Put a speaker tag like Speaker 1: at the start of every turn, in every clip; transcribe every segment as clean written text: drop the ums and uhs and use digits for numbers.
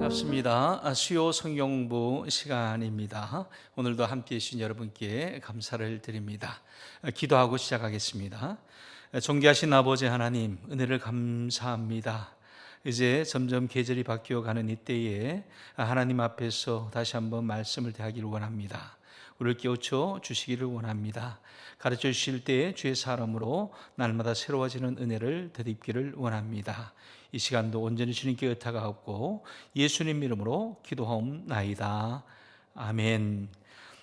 Speaker 1: 반갑습니다. 수요 성경부 시간입니다. 오늘도 함께해 주신 여러분께 감사를 드립니다. 기도하고 시작하겠습니다. 존귀하신 아버지 하나님, 은혜를 감사합니다. 이제 점점 계절이 바뀌어가는 이때에 하나님 앞에서 다시 한번 말씀을 대하기를 원합니다. 우리를 깨우쳐 주시기를 원합니다. 가르쳐 주실 때에 주의 사람으로 날마다 새로워지는 은혜를 되찾기를 원합니다. 이 시간도 온전히 주님께 의탁하옵고 예수님 이름으로 기도하옵나이다. 아멘.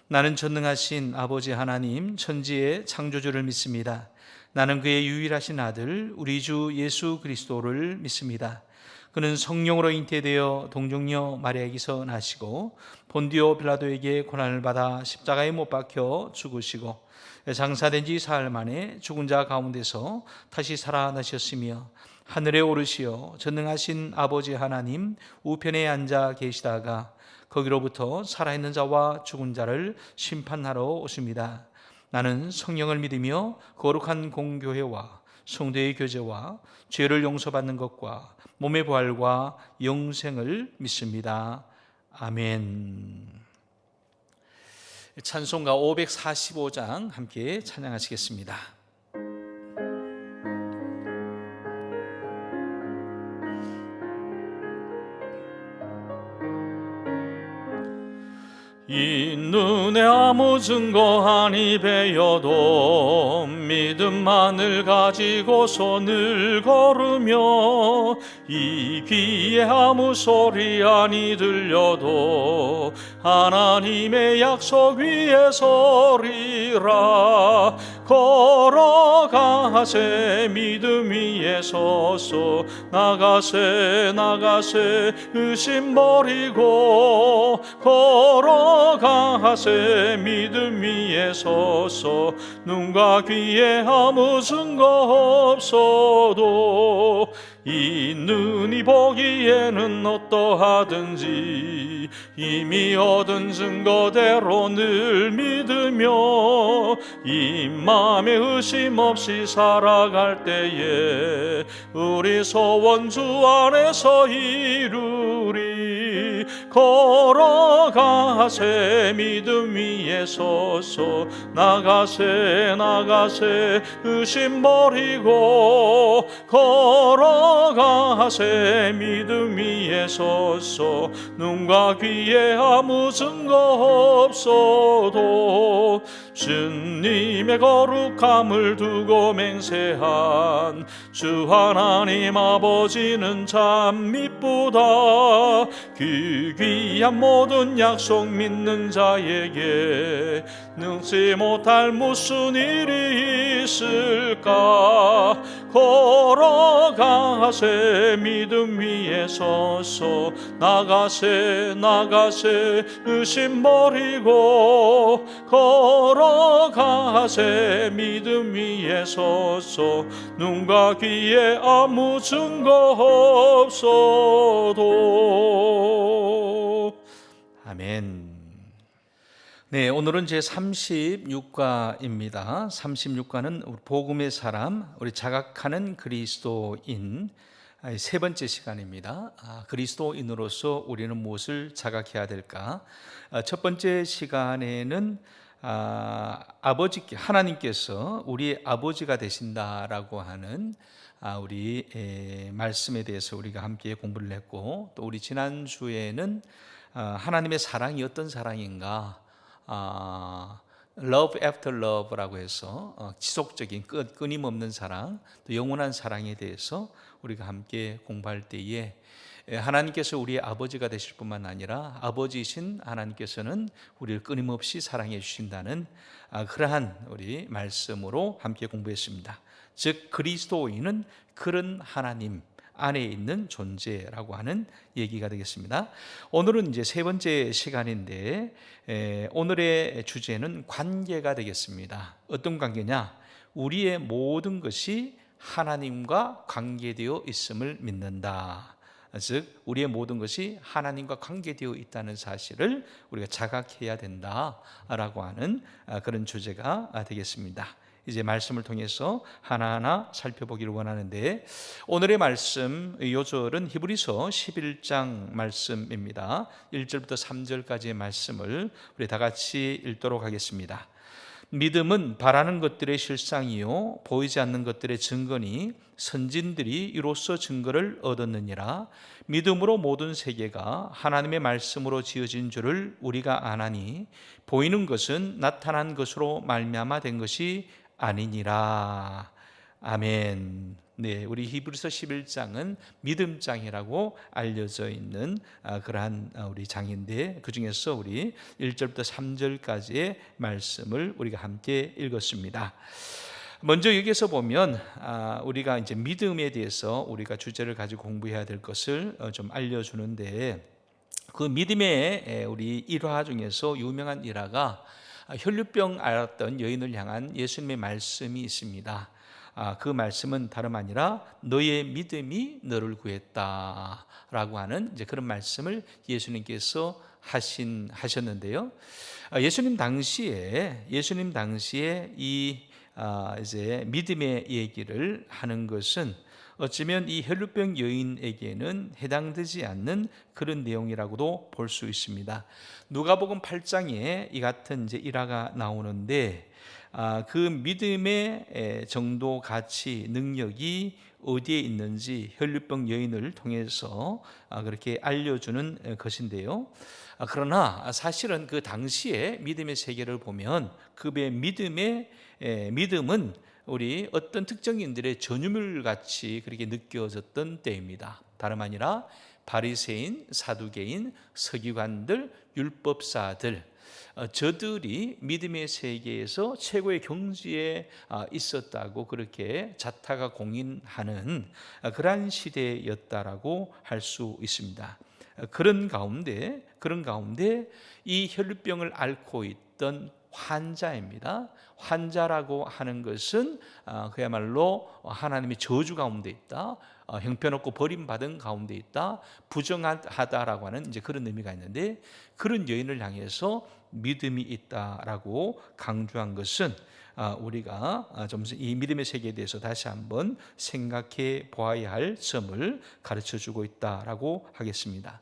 Speaker 1: 나는 전능하신 아버지 하나님 천지의 창조주를 믿습니다. 나는 그의 유일하신 아들 우리 주 예수 그리스도를 믿습니다. 그는 성령으로 잉태되어 동정녀 마리아에게서 나시고 본디오 빌라도에게 고난을 받아 십자가에 못 박혀 죽으시고 장사된 지 사흘 만에 죽은 자 가운데서 다시 살아나셨으며 하늘에 오르시어 전능하신 아버지 하나님 우편에 앉아 계시다가 거기로부터 살아있는 자와 죽은 자를 심판하러 오십니다. 나는 성령을 믿으며 거룩한 공교회와 성도의 교제와 죄를 용서받는 것과 몸의 부활과 영생을 믿습니다. 아멘. 찬송가 545장 함께 찬양하시겠습니다. 이 눈에 아무 증거 아니 배여도 믿음만을 가지고 손을 걸으며 이 귀에 아무 소리 아니 들려도 하나님의 약속 위에 서리라. 걸어가세 믿음 위에 서서 나가세 의심 버리고 걸어가세 믿음 위에 서서 눈과 귀에 아무 증거 없어도 이 눈이 보기에는 어떠하든지 이미 얻은 증거대로 늘 믿으며 이 맘에 의심 없이 살아갈 때에 우리 소원 주 안에서 이루리. 걸어가세 믿음 위에 서서 나가세 의심 버리고 걸어가세 믿음 위에 서서 눈과 귀에 아무 증거 없어도 주님의 거룩함을 두고 맹세한 주 하나님 아버지는 참 미쁘다. 그 귀한 모든 약속 믿는 자에게 능치 못할 무슨 일이 있을까. 걸어가세 믿음 위에 서서 나가세 의심 버리고 걸어가세 믿음 위에 서서 눈과 귀에 아무 증거 없어도. 아멘. 네, 오늘은 제 36과입니다. 36과는 복음의 사람, 우리 자각하는 그리스도인 세 번째 시간입니다. 그리스도인으로서 우리는 무엇을 자각해야 될까? 첫 번째 시간에는 하나님께서 우리의 아버지가 되신다라고 하는 우리 말씀에 대해서 우리가 함께 공부를 했고, 또 우리 지난주에는 하나님의 사랑이 어떤 사랑인가, Love after love라고 해서 지속적인 끊임없는 사랑, 또 영원한 사랑에 대해서 우리가 함께 공부할 때에 하나님께서 우리의 아버지가 되실 뿐만 아니라 아버지이신 하나님께서는 우리를 끊임없이 사랑해 주신다는 그러한 우리 말씀으로 함께 공부했습니다. 즉 그리스도인은 그런 하나님 안에 있는 존재라고 하는 얘기가 되겠습니다. 오늘은 이제 세 번째 시간인데 오늘의 주제는 관계가 되겠습니다. 어떤 관계냐? 우리의 모든 것이 하나님과 관계되어 있음을 믿는다. 즉 우리의 모든 것이 하나님과 관계되어 있다는 사실을 우리가 자각해야 된다라고 하는 그런 주제가 되겠습니다. 이제 말씀을 통해서 하나하나 살펴보기를 원하는데, 오늘의 말씀 요절은 히브리서 11장 말씀입니다. 1절부터 3절까지의 말씀을 우리 다 같이 읽도록 하겠습니다. 믿음은 바라는 것들의 실상이요 보이지 않는 것들의 증거니 선진들이 이로써 증거를 얻었느니라. 믿음으로 모든 세계가 하나님의 말씀으로 지어진 줄을 우리가 아나니 보이는 것은 나타난 것으로 말미암아 된 것이 아니니라. 아멘. 네, 우리 히브리서 11장은 믿음장이라고 알려져 있는 그러한 우리 장인데, 그 중에서 우리 1절부터 3절까지의 말씀을 우리가 함께 읽었습니다. 먼저 여기서 보면 우리가 이제 믿음에 대해서 우리가 주제를 가지고 공부해야 될 것을 좀 알려주는데, 그 믿음의 우리 일화 중에서 유명한 일화가 혈류병 앓았던 여인을 향한 예수님의 말씀이 있습니다. 그 말씀은 다름 아니라 너의 믿음이 너를 구했다라고 하는 이제 그런 말씀을 예수님께서 하셨는데요. 예수님 당시에 이 이제 믿음의 얘기를 하는 것은 어쩌면 이 혈류병 여인에게는 해당되지 않는 그런 내용이라고도 볼 수 있습니다. 누가복음 8장에 이 같은 이제 일화가 나오는데, 그 믿음의 정도, 가치, 능력이 어디에 있는지 혈류병 여인을 통해서 그렇게 알려주는 것인데요. 그러나 사실은 그 당시에 믿음의 세계를 보면 그의 믿음은 우리 어떤 특정인들의 전유물 같이 그렇게 느껴졌던 때입니다. 다름 아니라 바리새인, 사두개인, 서기관들, 율법사들, 저들이 믿음의 세계에서 최고의 경지에 있었다고 그렇게 자타가 공인하는 그러한 시대였다라고 할 수 있습니다. 그런 가운데 이 혈류병을 앓고 있던 환자입니다. 환자라고 하는 것은 그야말로 하나님의 저주 가운데 있다, 형편없고 버림받은 가운데 있다, 부정하다라고 하는 이제 그런 의미가 있는데, 그런 여인을 향해서 믿음이 있다라고 강조한 것은 우리가 좀 이 믿음의 세계에 대해서 다시 한번 생각해 보아야 할 점을 가르쳐주고 있다라고 하겠습니다.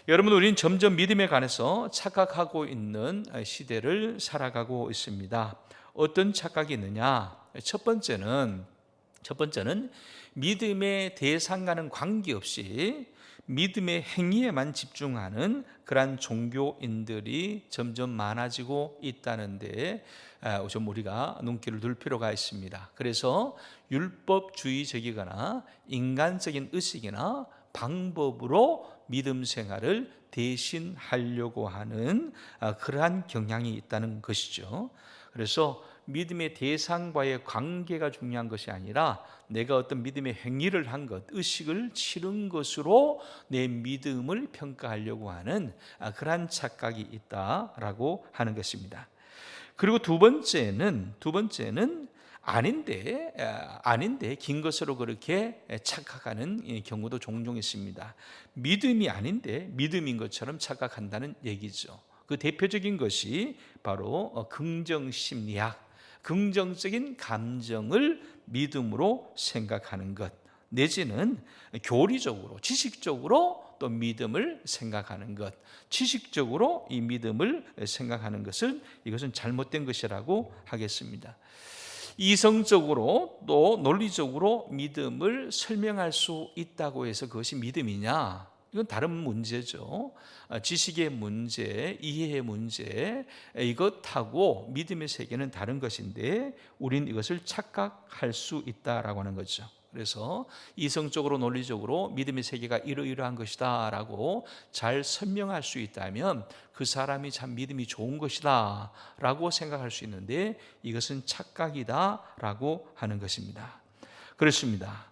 Speaker 1: 여러분, 우리는 점점 믿음에 관해서 착각하고 있는 시대를 살아가고 있습니다. 어떤 착각이 있느냐? 첫 번째는 믿음의 대상과는 관계없이 믿음의 행위에만 집중하는 그러한 종교인들이 점점 많아지고 있다는데 좀 우리가 눈길을 둘 필요가 있습니다. 그래서 율법주의적이거나 인간적인 의식이나 방법으로 믿음 생활을 대신하려고 하는 그러한 경향이 있다는 것이죠. 그래서 믿음의 대상과의 관계가 중요한 것이 아니라 내가 어떤 믿음의 행위를 한 것, 의식을 치른 것으로 내 믿음을 평가하려고 하는 그러한 착각이 있다라고 하는 것입니다. 그리고 두 번째는 아닌데 긴 것으로 그렇게 착각하는 경우도 종종 있습니다. 믿음이 아닌데 믿음인 것처럼 착각한다는 얘기죠. 그 대표적인 것이 바로 긍정심리학, 긍정적인 감정을 믿음으로 생각하는 것, 내지는 교리적으로, 지식적으로 또 믿음을 생각하는 것, 지식적으로 이 믿음을 생각하는 것을, 이것은 잘못된 것이라고 하겠습니다. 이성적으로 또 논리적으로 믿음을 설명할 수 있다고 해서 그것이 믿음이냐? 이건 다른 문제죠. 지식의 문제, 이해의 문제, 이것하고 믿음의 세계는 다른 것인데 우리는 이것을 착각할 수 있다라고 하는 거죠. 그래서 이성적으로 논리적으로 믿음의 세계가 이러이러한 것이다 라고 잘 설명할 수 있다면 그 사람이 참 믿음이 좋은 것이다 라고 생각할 수 있는데, 이것은 착각이다 라고 하는 것입니다. 그렇습니다.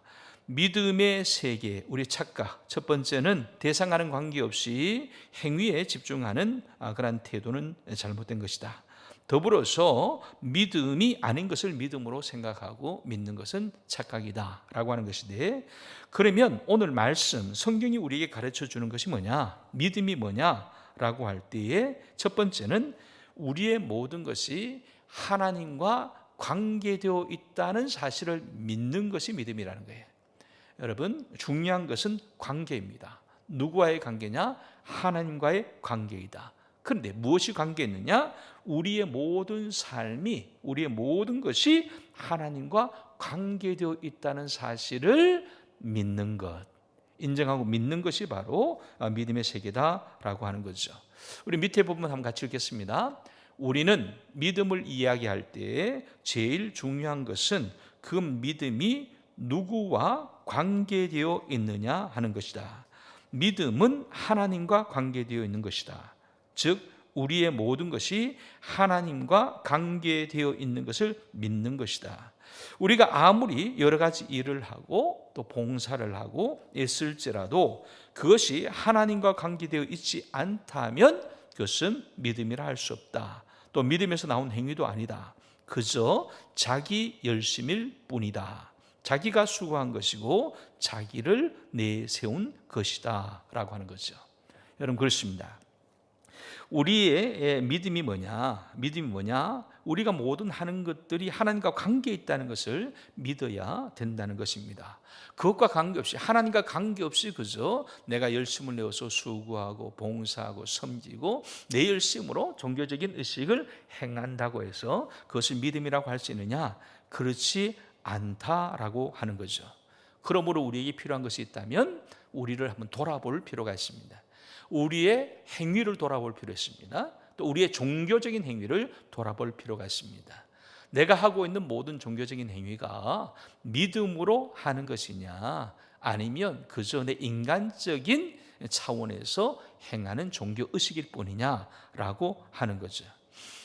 Speaker 1: 믿음의 세계, 우리 착각, 첫 번째는 대상과는 관계없이 행위에 집중하는 그런 태도는 잘못된 것이다. 더불어서 믿음이 아닌 것을 믿음으로 생각하고 믿는 것은 착각이다 라고 하는 것인데, 그러면 오늘 말씀, 성경이 우리에게 가르쳐 주는 것이 뭐냐, 믿음이 뭐냐 라고 할 때에 첫 번째는 우리의 모든 것이 하나님과 관계되어 있다는 사실을 믿는 것이 믿음이라는 거예요. 여러분, 중요한 것은 관계입니다. 누구와의 관계냐? 하나님과의 관계이다. 그런데 무엇이 관계있느냐? 우리의 모든 삶이, 우리의 모든 것이 하나님과 관계되어 있다는 사실을 믿는 것, 인정하고 믿는 것이 바로 믿음의 세계다라고 하는 거죠. 우리 밑에 부분 한번 같이 읽겠습니다. 우리는 믿음을 이야기할 때 제일 중요한 것은 그 믿음이 누구와 관계되어 있느냐 하는 것이다. 믿음은 하나님과 관계되어 있는 것이다. 즉 우리의 모든 것이 하나님과 관계되어 있는 것을 믿는 것이다. 우리가 아무리 여러 가지 일을 하고 또 봉사를 하고 애쓸지라도 그것이 하나님과 관계되어 있지 않다면 그것은 믿음이라 할 수 없다. 또 믿음에서 나온 행위도 아니다. 그저 자기 열심일 뿐이다. 자기가 수고한 것이고 자기를 내세운 것이다 라고 하는 거죠. 여러분, 그렇습니다. 우리의 믿음이 뭐냐? 믿음이 뭐냐? 우리가 모든 하는 것들이 하나님과 관계에 있다는 것을 믿어야 된다는 것입니다. 그것과 관계없이, 하나님과 관계없이 그저 내가 열심을 내어서 수고하고 봉사하고 섬기고 내 열심으로 종교적인 의식을 행한다고 해서 그것을 믿음이라고 할 수 있느냐? 그렇지 않다라고 하는 거죠. 그러므로 우리에게 필요한 것이 있다면 우리를 한번 돌아볼 필요가 있습니다. 우리의 행위를 돌아볼 필요가 있습니다. 또 우리의 종교적인 행위를 돌아볼 필요가 있습니다. 내가 하고 있는 모든 종교적인 행위가 믿음으로 하는 것이냐, 아니면 그저 내 인간적인 차원에서 행하는 종교의식일 뿐이냐라고 하는 거죠.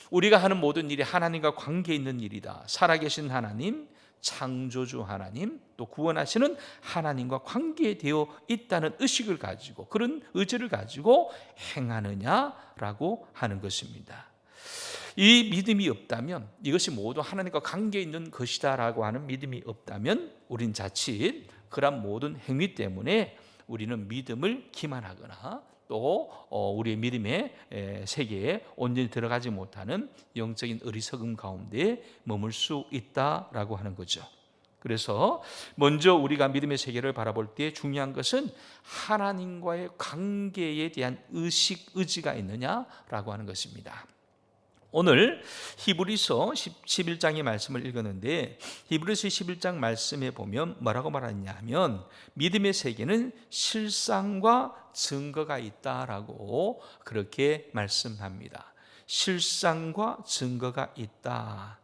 Speaker 1: 우리가 하는 모든 일이 하나님과 관계 있는 일이다. 살아계신 하나님, 창조주 하나님, 또 구원하시는 하나님과 관계되어 있다는 의식을 가지고, 그런 의지를 가지고 행하느냐라고 하는 것입니다. 이 믿음이 없다면, 이것이 모두 하나님과 관계 있는 것이다라고 하는 믿음이 없다면 우린 자칫 그런 모든 행위 때문에 우리는 믿음을 기만하거나 또 우리의 믿음의 세계에 온전히 들어가지 못하는 영적인 어리석음 가운데 머물 수 있다라고 하는 거죠. 그래서 먼저 우리가 믿음의 세계를 바라볼 때 중요한 것은 하나님과의 관계에 대한 의지가 있느냐라고 하는 것입니다. 오늘 히브리서 11장의 말씀을 읽었는데, 히브리서 11장 말씀에 보면 뭐라고 말하냐면 믿음의 세계는 실상과 증거가 있다라고 그렇게 말씀합니다. 실상과 증거가 있다.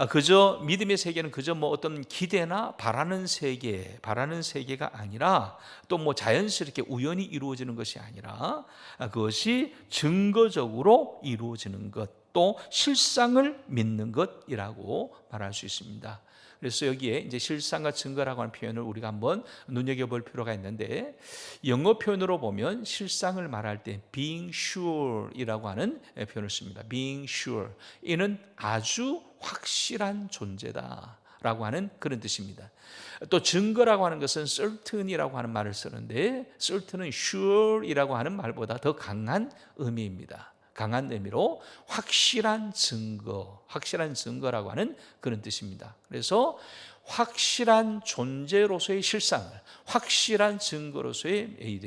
Speaker 1: 그저 믿음의 세계는 그저 뭐 어떤 기대나 바라는 세계가 아니라, 또 뭐 자연스럽게 우연히 이루어지는 것이 아니라 그것이 증거적으로 이루어지는 것, 또 실상을 믿는 것이라고 말할 수 있습니다. 그래서 여기에 이제 실상과 증거라고 하는 표현을 우리가 한번 눈여겨볼 필요가 있는데, 영어 표현으로 보면 실상을 말할 때 being sure이라고 하는 표현을 씁니다. being sure, 이는 아주 확실한 존재다라고 하는 그런 뜻입니다. 또 증거라고 하는 것은 certain이라고 하는 말을 쓰는데, certain은 sure이라고 하는 말보다 더 강한 의미입니다. 강한 의미로 확실한 증거라고 하는 그런 뜻입니다. 그래서 확실한 존재로서의 실상을, 확실한 증거로서의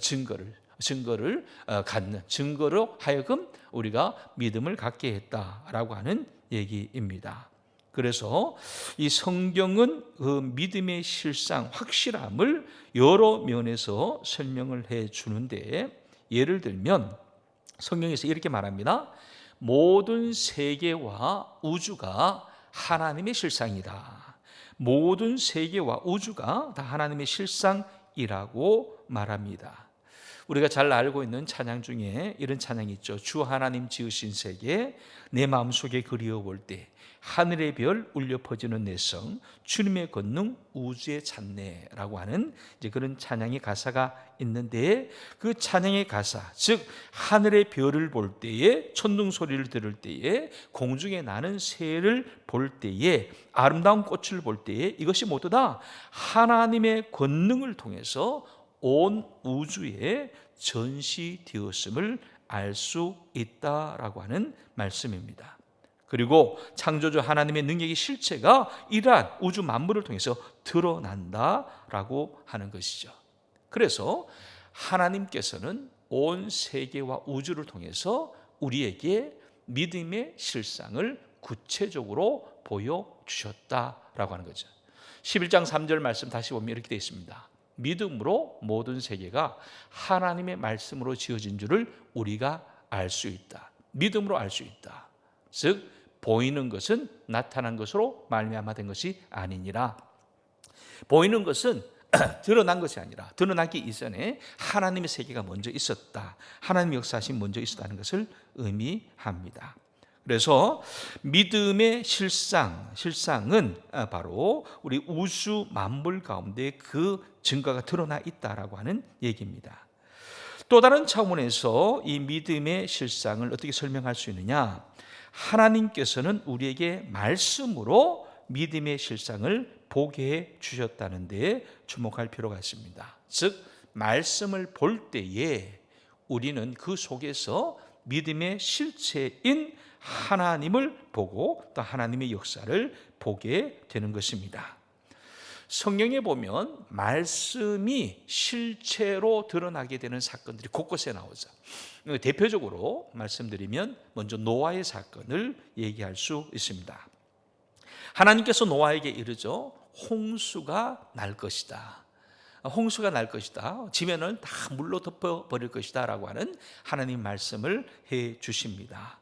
Speaker 1: 증거를 갖는, 증거로 하여금 우리가 믿음을 갖게 했다라고 하는 얘기입니다. 그래서 이 성경은 그 믿음의 실상, 확실함을 여러 면에서 설명을 해 주는데, 예를 들면 성경에서 이렇게 말합니다. 모든 세계와 우주가 하나님의 실상이다. 모든 세계와 우주가 다 하나님의 실상이라고 말합니다. 우리가 잘 알고 있는 찬양 중에 이런 찬양이 있죠. 주 하나님 지으신 세계, 내 마음속에 그리워볼 때 하늘의 별 울려 퍼지는 내성, 주님의 권능 우주의 찬내라고 하는 이제 그런 찬양의 가사가 있는데, 그 찬양의 가사, 즉 하늘의 별을 볼 때에, 천둥 소리를 들을 때에, 공중에 나는 새를 볼 때에, 아름다운 꽃을 볼 때에, 이것이 모두 다 하나님의 권능을 통해서 온 우주에 전시되었음을 알 수 있다라고 하는 말씀입니다. 그리고 창조주 하나님의 능력의 실체가 이러한 우주 만물을 통해서 드러난다라고 하는 것이죠. 그래서 하나님께서는 온 세계와 우주를 통해서 우리에게 믿음의 실상을 구체적으로 보여주셨다라고 하는 거죠. 11장 3절 말씀 다시 보면 이렇게 되어 있습니다. 믿음으로 모든 세계가 하나님의 말씀으로 지어진 줄을 우리가 알 수 있다. 믿음으로 알 수 있다. 즉 보이는 것은 나타난 것으로 말미암아 된 것이 아니니라. 보이는 것은 드러난 것이 아니라 드러나기 이전에 하나님의 세계가 먼저 있었다. 하나님의 역사하심이 먼저 있었다는 것을 의미합니다. 그래서 믿음의 실상은 바로 우리 우주 만물 가운데 그 증거가 드러나 있다라고 하는 얘기입니다. 또 다른 차원에서 이 믿음의 실상을 어떻게 설명할 수 있느냐? 하나님께서는 우리에게 말씀으로 믿음의 실상을 보게 해 주셨다는 데 주목할 필요가 있습니다. 즉 말씀을 볼 때에 우리는 그 속에서 믿음의 실체인 하나님을 보고 또 하나님의 역사를 보게 되는 것입니다. 성경에 보면 말씀이 실체로 드러나게 되는 사건들이 곳곳에 나오죠. 대표적으로 말씀드리면 먼저 노아의 사건을 얘기할 수 있습니다. 하나님께서 노아에게 이르죠. 홍수가 날 것이다. 홍수가 날 것이다. 지면을 다 물로 덮어버릴 것이다 라고 하는 하나님 말씀을 해 주십니다.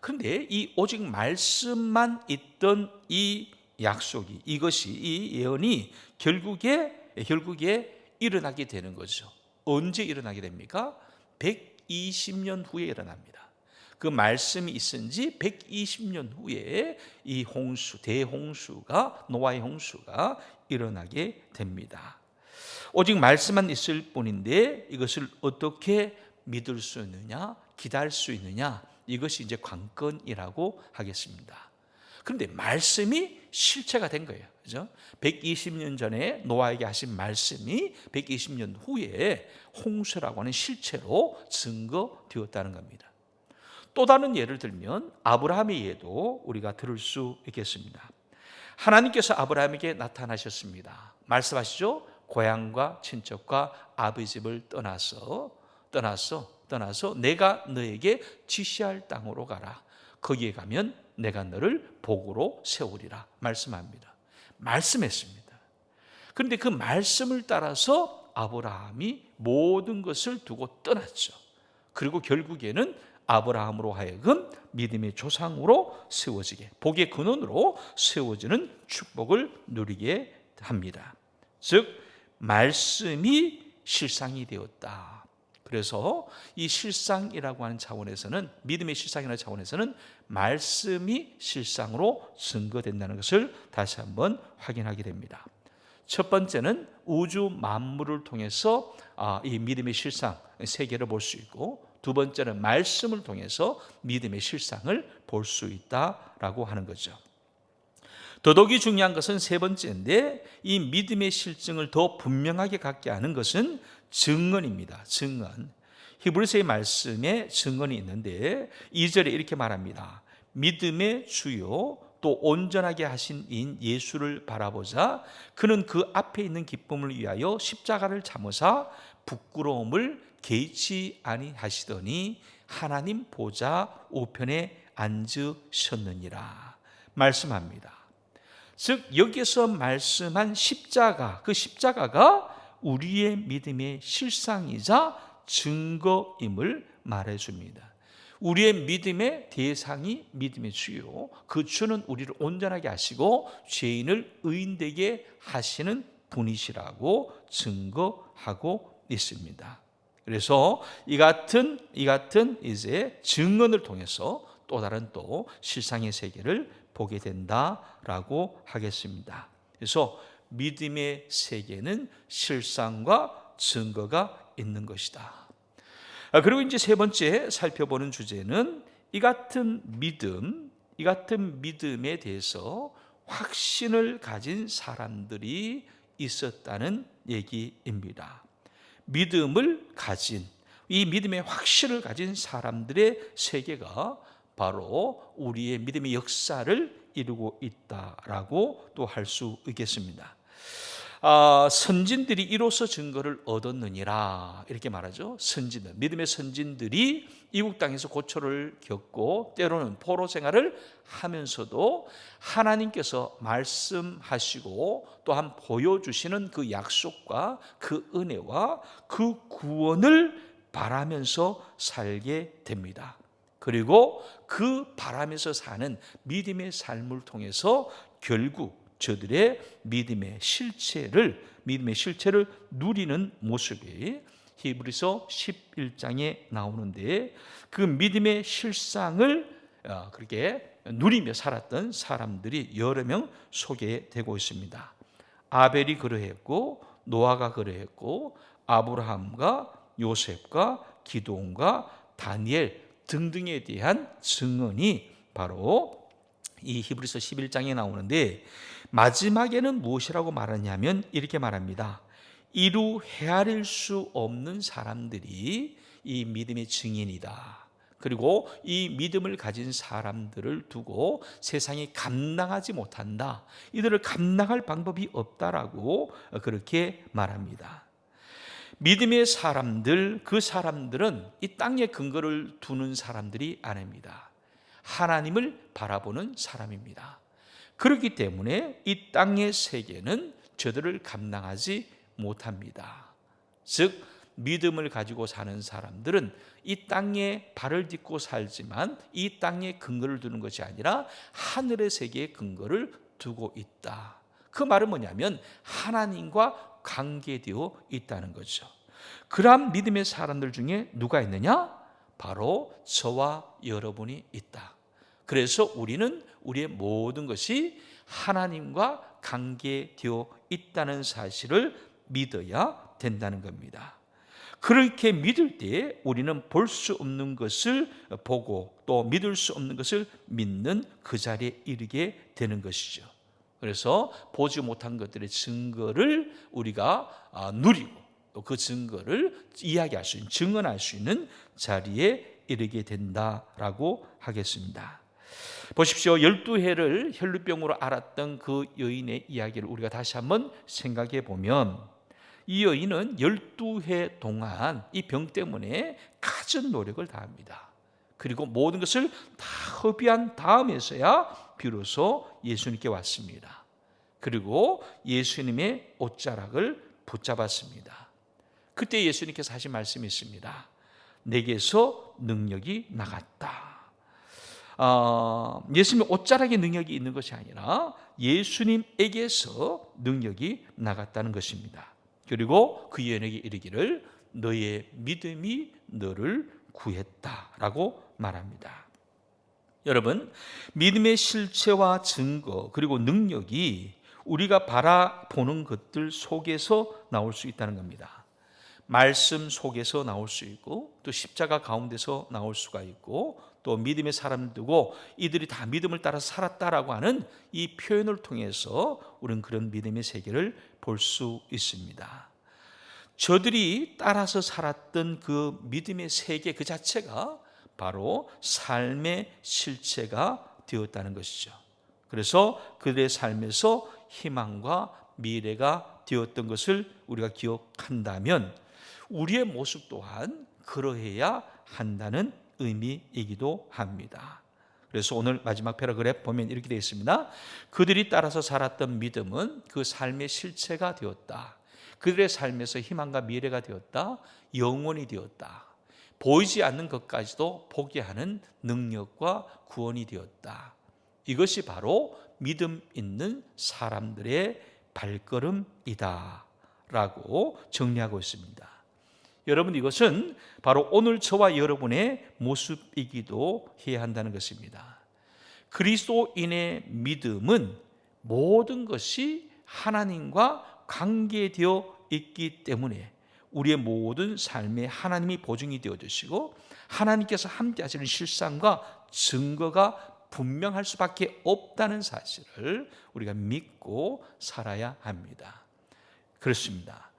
Speaker 1: 그런데 이 오직 말씀만 있던 이 약속이, 이것이, 이 예언이 결국에 일어나게 되는 거죠. 언제 일어나게 됩니까? 120년 후에 일어납니다. 그 말씀이 있은 지 120년 후에 이 홍수, 대홍수가, 노아의 홍수가 일어나게 됩니다. 오직 말씀만 있을 뿐인데 이것을 어떻게 믿을 수 있느냐, 기다릴 수 있느냐, 이것이 이제 관건이라고 하겠습니다. 그런데 말씀이 실체가 된 거예요. 그죠? 120년 전에 노아에게 하신 말씀이 120년 후에 홍수라고 하는 실체로 증거되었다는 겁니다. 또 다른 예를 들면 아브라함의 예도 우리가 들을 수 있겠습니다. 하나님께서 아브라함에게 나타나셨습니다. 말씀하시죠? 고향과 친척과 아버지 집을 떠나서 내가 너에게 지시할 땅으로 가라. 거기에 가면 내가 너를 복으로 세우리라 말씀합니다. 말씀했습니다. 그런데 그 말씀을 따라서 아브라함이 모든 것을 두고 떠났죠. 그리고 결국에는 아브라함으로 하여금 믿음의 조상으로 세워지게, 복의 근원으로 세워지는 축복을 누리게 합니다. 즉 말씀이 실상이 되었다. 그래서 이 실상이라고 하는 차원에서는, 믿음의 실상이라는 차원에서는 말씀이 실상으로 증거된다는 것을 다시 한번 확인하게 됩니다. 첫 번째는 우주 만물을 통해서 이 믿음의 실상, 세계를 볼 수 있고, 두 번째는 말씀을 통해서 믿음의 실상을 볼 수 있다라고 하는 거죠. 더더욱이 중요한 것은 세 번째인데, 이 믿음의 실증을 더 분명하게 갖게 하는 것은 증언입니다. 증언. 히브리서의 말씀에 증언이 있는데 2절에 이렇게 말합니다. 믿음의 주요 또 온전하게 하신 인 예수를 바라보자. 그는 그 앞에 있는 기쁨을 위하여 십자가를 참으사 부끄러움을 개의치 아니하시더니 하나님 보좌 우편에 앉으셨느니라 말씀합니다. 즉 여기서 말씀한 십자가, 그 십자가가 우리의 믿음의 실상이자 증거임을 말해줍니다. 우리의 믿음의 대상이 믿음의 주요, 그 주는 우리를 온전하게 하시고 죄인을 의인되게 하시는 분이시라고 증거하고 있습니다. 그래서 이 같은 이제 증언을 통해서 또 다른 또 실상의 세계를 보게 된다라고 하겠습니다. 그래서 믿음의 세계는 실상과 증거가 있는 것이다. 그리고 이제 세 번째 살펴보는 주제는 이 같은 믿음에 대해서 확신을 가진 사람들이 있었다는 얘기입니다. 믿음을 가진, 이 믿음의 확신을 가진 사람들의 세계가 바로 우리의 믿음의 역사를 이루고 있다라고 또 할 수 있겠습니다. 선진들이 이로써 증거를 얻었느니라 이렇게 말하죠. 선진들, 믿음의 선진들이 이국 땅에서 고초를 겪고 때로는 포로 생활을 하면서도 하나님께서 말씀하시고 또한 보여주시는 그 약속과 그 은혜와 그 구원을 바라면서 살게 됩니다. 그리고 그 바라면서 사는 믿음의 삶을 통해서 결국 저들의 믿음의 실체를 누리는 모습이 히브리서 11장에 나오는데, 그 믿음의 실상을 그렇게 누리며 살았던 사람들이 여러 명 소개되고 있습니다. 아벨이 그러했고, 노아가 그러했고, 아브라함과 요셉과 기드온과 다니엘 등등에 대한 증언이 바로 이 히브리서 11장에 나오는데, 마지막에는 무엇이라고 말하냐면 이렇게 말합니다. 이루 헤아릴 수 없는 사람들이 이 믿음의 증인이다. 그리고 이 믿음을 가진 사람들을 두고 세상이 감당하지 못한다. 이들을 감당할 방법이 없다라고 그렇게 말합니다. 믿음의 사람들, 그 사람들은 이 땅에 근거를 두는 사람들이 아닙니다. 하나님을 바라보는 사람입니다. 그렇기 때문에 이 땅의 세계는 저들을 감당하지 못합니다. 즉 믿음을 가지고 사는 사람들은 이 땅에 발을 딛고 살지만 이 땅에 근거를 두는 것이 아니라 하늘의 세계에 근거를 두고 있다. 그 말은 뭐냐면 하나님과 관계되어 있다는 거죠. 그러한 믿음의 사람들 중에 누가 있느냐? 바로 저와 여러분이 있다. 그래서 우리는 우리의 모든 것이 하나님과 관계되어 있다는 사실을 믿어야 된다는 겁니다. 그렇게 믿을 때 우리는 볼 수 없는 것을 보고 또 믿을 수 없는 것을 믿는 그 자리에 이르게 되는 것이죠. 그래서 보지 못한 것들의 증거를 우리가 누리고 또 그 증거를 이야기할 수 있는, 증언할 수 있는 자리에 이르게 된다라고 하겠습니다. 보십시오. 12해를 혈루병으로 앓았던 그 여인의 이야기를 우리가 다시 한번 생각해 보면, 이 여인은 12해 동안 이 병 때문에 갖은 노력을 다합니다. 그리고 모든 것을 다 허비한 다음에서야 비로소 예수님께 왔습니다. 그리고 예수님의 옷자락을 붙잡았습니다. 그때 예수님께서 하신 말씀이 있습니다. 내게서 능력이 나갔다. 예수님의 옷자락에 능력이 있는 것이 아니라 예수님에게서 능력이 나갔다는 것입니다. 그리고 그 여인에게 이르기를 너의 믿음이 너를 구했다라고 말합니다. 여러분, 믿음의 실체와 증거 그리고 능력이 우리가 바라보는 것들 속에서 나올 수 있다는 겁니다. 말씀 속에서 나올 수 있고 또 십자가 가운데서 나올 수가 있고 또 믿음의 사람을 두고 이들이 다 믿음을 따라 살았다라고 하는 이 표현을 통해서 우리는 그런 믿음의 세계를 볼 수 있습니다. 저들이 따라서 살았던 그 믿음의 세계 그 자체가 바로 삶의 실체가 되었다는 것이죠. 그래서 그들의 삶에서 희망과 미래가 되었던 것을 우리가 기억한다면 우리의 모습 또한 그러해야 한다는 의미이기도 합니다. 그래서 오늘 마지막 패러그래프 보면 이렇게 되어 있습니다. 그들이 따라서 살았던 믿음은 그 삶의 실체가 되었다. 그들의 삶에서 희망과 미래가 되었다. 영원이 되었다. 보이지 않는 것까지도 보게 하는 능력과 구원이 되었다. 이것이 바로 믿음 있는 사람들의 발걸음이다 라고 정리하고 있습니다. 여러분, 이것은 바로 오늘 저와 여러분의 모습이기도 해야 한다는 것입니다. 그리스도인의 믿음은 모든 것이 하나님과 관계되어 있기 때문에 우리의 모든 삶에 하나님이 보증이 되어 주시고 하나님께서 함께 하시는 실상과 증거가 분명할 수밖에 없다는 사실을 우리가 믿고 살아야 합니다. 그렇습니다.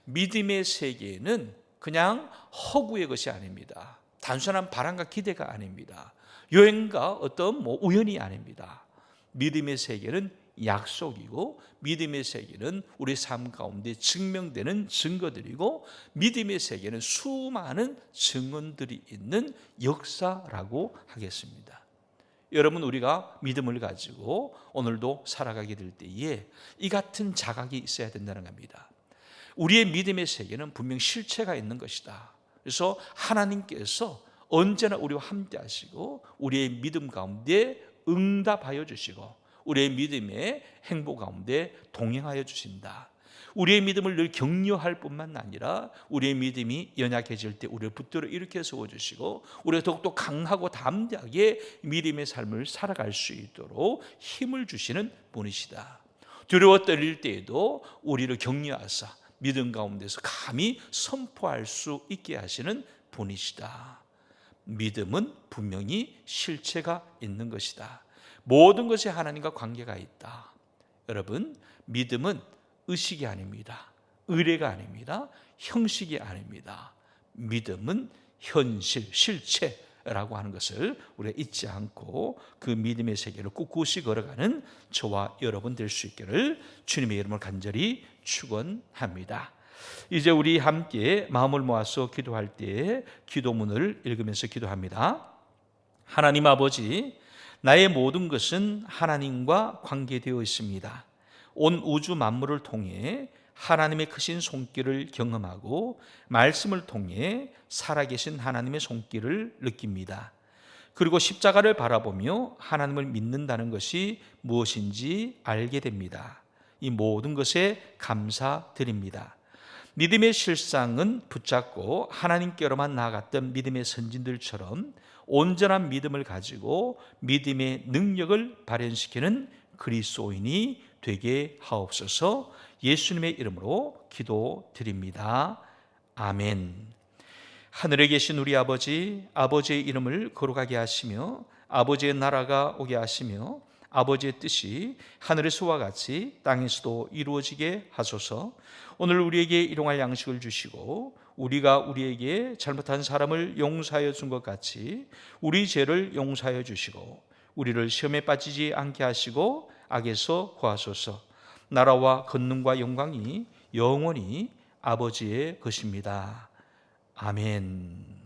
Speaker 1: 믿음의 세계는 그냥 허구의 것이 아닙니다. 단순한 바람과 기대가 아닙니다. 여행과 어떤 우연이 아닙니다. 믿음의 세계는 약속이고, 믿음의 세계는 우리 삶 가운데 증명되는 증거들이고, 믿음의 세계는 수많은 증언들이 있는 역사라고 하겠습니다. 여러분, 우리가 믿음을 가지고 오늘도 살아가게 될 때에 이 같은 자각이 있어야 된다는 겁니다. 우리의 믿음의 세계는 분명 실체가 있는 것이다. 그래서 하나님께서 언제나 우리와 함께 하시고 우리의 믿음 가운데 응답하여 주시고 우리의 믿음의 행보 가운데 동행하여 주신다. 우리의 믿음을 늘 격려할 뿐만 아니라 우리의 믿음이 연약해질 때 우리를 붙들어 일으켜 세워주시고 우리가 더욱더 강하고 담대하게 믿음의 삶을 살아갈 수 있도록 힘을 주시는 분이시다. 두려워 떨릴 때에도 우리를 격려하사 믿음 가운데서 감히 선포할 수 있게 하시는 분이시다. 믿음은 분명히 실체가 있는 것이다. 모든 것이 하나님과 관계가 있다. 여러분, 믿음은 의식이 아닙니다. 의례가 아닙니다. 형식이 아닙니다. 믿음은 현실, 실체라고 하는 것을 우리가 잊지 않고 그 믿음의 세계를 꿋꿋이 걸어가는 저와 여러분 될 수 있기를 주님의 이름을 간절히 축원합니다. 이제 우리 함께 마음을 모아서 기도할 때 기도문을 읽으면서 기도합니다. 하나님 아버지, 나의 모든 것은 하나님과 관계되어 있습니다. 온 우주 만물을 통해 하나님의 크신 손길을 경험하고 말씀을 통해 살아계신 하나님의 손길을 느낍니다. 그리고 십자가를 바라보며 하나님을 믿는다는 것이 무엇인지 알게 됩니다. 이 모든 것에 감사드립니다. 믿음의 실상은 붙잡고 하나님께로만 나아갔던 믿음의 선진들처럼 온전한 믿음을 가지고 믿음의 능력을 발현시키는 그리스도인이 되게 하옵소서. 예수님의 이름으로 기도드립니다. 아멘. 하늘에 계신 우리 아버지, 아버지의 이름을 거룩하게 하시며 아버지의 나라가 오게 하시며 아버지의 뜻이 하늘에서와 같이 땅에서도 이루어지게 하소서. 오늘 우리에게 일용할 양식을 주시고 우리가 우리에게 잘못한 사람을 용서하여 준 것 같이 우리 죄를 용서하여 주시고 우리를 시험에 빠지지 않게 하시고 악에서 구하소서. 나라와 권능과 영광이 영원히 아버지의 것입니다. 아멘.